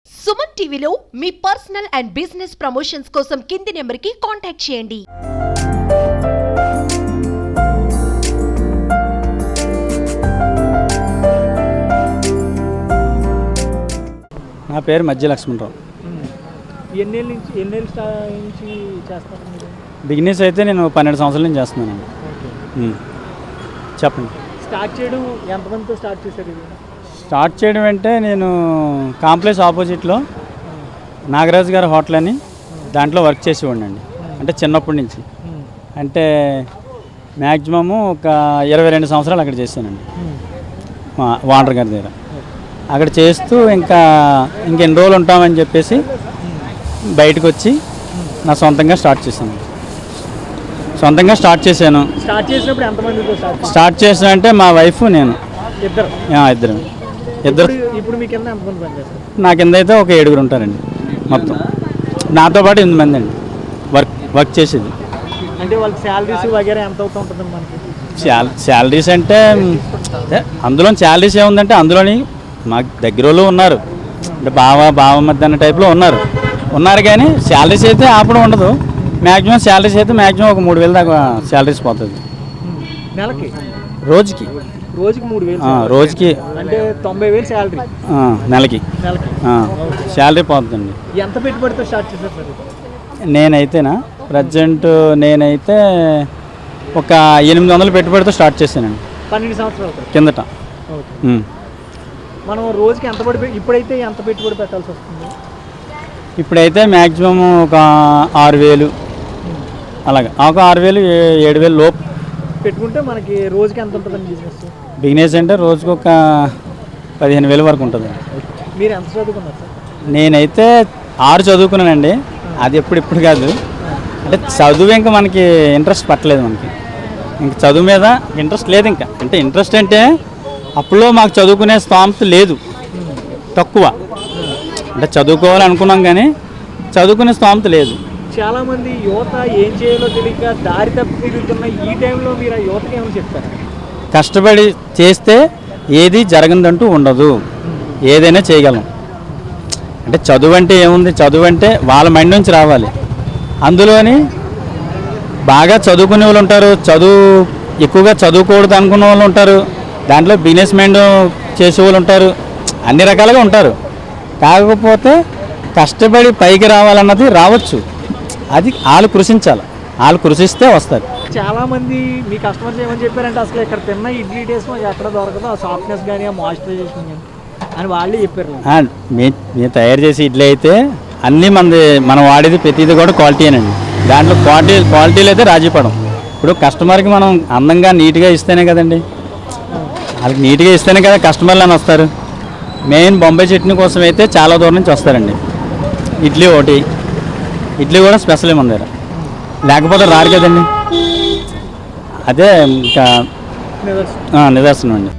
సుమన్ టీవీలో మీ personal and business promotions కోసం కింది నెంబర్కి కాంటాక్ట్ చేయండి. నా పేరు మధ్య లక్ష్మణరావు. ఎన్నేళ్ళ నుంచి చేస్తారు మీరు? బిజినెస్ అయితే నేను 12 సంవత్సరాల నుంచి చేస్తున్నానండి. చెప్పండి. స్టార్ట్ చేయడం ఎంతమందితో స్టార్ట్ చేశారు ఇది? స్టార్ట్ చేయడం అంటే నేను కాంప్లెక్స్ ఆపోజిట్లో నాగరాజు గారి హోటల్ అని దాంట్లో వర్క్ చేసేవాడిని అండి. అంటే చిన్నప్పటి నుంచి, అంటే మ్యాక్సిమము ఒక 22 సంవత్సరాలు అక్కడ చేశానండి వాండర్ గారి దగ్గర. అక్కడ చేస్తూ ఇంకెన్ని రోజులు ఉంటామని చెప్పేసి బయటకు వచ్చి నా సొంతంగా స్టార్ట్ చేశాను. స్టార్ట్ చేసినప్పుడు ఎంతమందితో స్టార్ట్ చేసాను అంటే మా వైఫ్ నేను ఇద్దరు. ఇప్పుడు మీ కింద ఎంతమంది పనిచేస్తారు? నా కింద అయితే ఒక 7 ఉంటారండి మొత్తం. నాతో పాటు 8 మంది అండి వర్క్ చేసేది. అంటే వాళ్ళకి శాలరీస్ వగేరా ఎంత అవుతూ ఉంటుంది మనకి? శాలరీస్ అంటే అందులో శాలరీస్ ఏముందంటే అందులోని మాకు దగ్గర వాళ్ళు ఉన్నారు, అంటే బావ మధ్య అన్న టైప్లో ఉన్నారు కానీ శాలరీస్ అయితే ఆపడం ఉండదు. మ్యాక్సిమం శాలరీస్ అయితే మ్యాక్సిమం ఒక 3,000 దాకా శాలరీస్ పోతుంది నెలకి. రోజుకి 3,000 రోజుకి అంటే 90,000 శాలరీ నెలకి శాలరీ పోతుందండి. ఎంత పెట్టుబడితో స్టార్ట్ చేశారు సార్? నేనైతేనా ప్రజెంట్ ఒక 800 పెట్టుబడితో స్టార్ట్ చేశానండి 12 సంవత్సరాల కిందట. మనం రోజుకి ఇప్పుడైతే ఎంత పెట్టుబడి పెట్టాల్సి వస్తుంది? ఇప్పుడైతే మ్యాక్సిమం ఒక 6,000 అలాగా, ఒక 6,000 7,000 లోపు పెట్టుకుంటే మనకి రోజుకి ఎంత ఉంటుందండి బిజినెస్ అంటే రోజుకి ఒక 15,000 వరకు ఉంటుంది. మీరు ఎంత చదువుకున్నారు సార్? నేనైతే 6 చదువుకున్నానండి. అది ఇప్పుడు కాదు, అంటే చదువు ఇంకా మనకి ఇంట్రెస్ట్ పట్టలేదు. ఇంక చదువు మీద ఇంట్రెస్ట్ లేదు. అంటే ఇంట్రెస్ట్ అంటే అప్పులో మాకు చదువుకునే స్థామత లేదు, తక్కువ. అంటే చదువుకోవాలనుకున్నాం కానీ చదువుకునే స్థామత లేదు. చాలామంది యువత ఏం చేయాలో తెలియక దారి తప్పి తిరుగుతున్న ఈ టైంలో మీరు ఆ యువతకి ఏమో చెప్తారు? కష్టపడి చేస్తే ఏది జరగదంటూ ఉండదు, ఏదైనా చేయగలం. అంటే చదువు అంటే ఏముంది, చదువు అంటే వాళ్ళ మైండ్ నుంచి రావాలి. అందులోని బాగా చదువుకునే వాళ్ళు ఉంటారు, ఎక్కువగా చదువుకూడదు అనుకునే వాళ్ళు ఉంటారు, దాంట్లో బిజినెస్ మైండ్ చేసేవాళ్ళు ఉంటారు, అన్ని రకాలుగా ఉంటారు. కాకపోతే కష్టపడి పైకి రావాలన్నది రావచ్చు, అది వాళ్ళు కృషించాలి. వాళ్ళు కృషిస్తే వస్తారు. చాలామంది మీ కస్టమర్స్ ఏమని చెప్పారంటే అసలు ఇక్కడ తిన్న ఇడ్లీ టేస్ట్ ఎక్కడ దొరకదో, ఆ సాఫ్ట్నెస్ కానీ ఆ మాయిశ్చరైజేషన్ కానీ అని వాళ్ళే చెప్పారు. మేము తయారు చేసే ఇడ్లీ అయితే అన్నీ మనం వాడేది ప్రతిదీ కూడా క్వాలిటీనండి. దాంట్లో క్వాలిటీలు అయితే రాజీ పడం. ఇప్పుడు కస్టమర్కి మనం అందంగా నీట్గా ఇస్తేనే కదండి, వాళ్ళకి నీట్గా ఇస్తేనే కదా కస్టమర్లు అని వస్తారు. మెయిన్ బొంబాయి చట్నీ కోసం అయితే చాలా దూరం నుంచి వస్తారండి. ఇడ్లీ కూడా స్పెషల్ మన దగ్గర, లేకపోతే రారు కదండి. అదే ఇంకా నిదర్శనం అండి.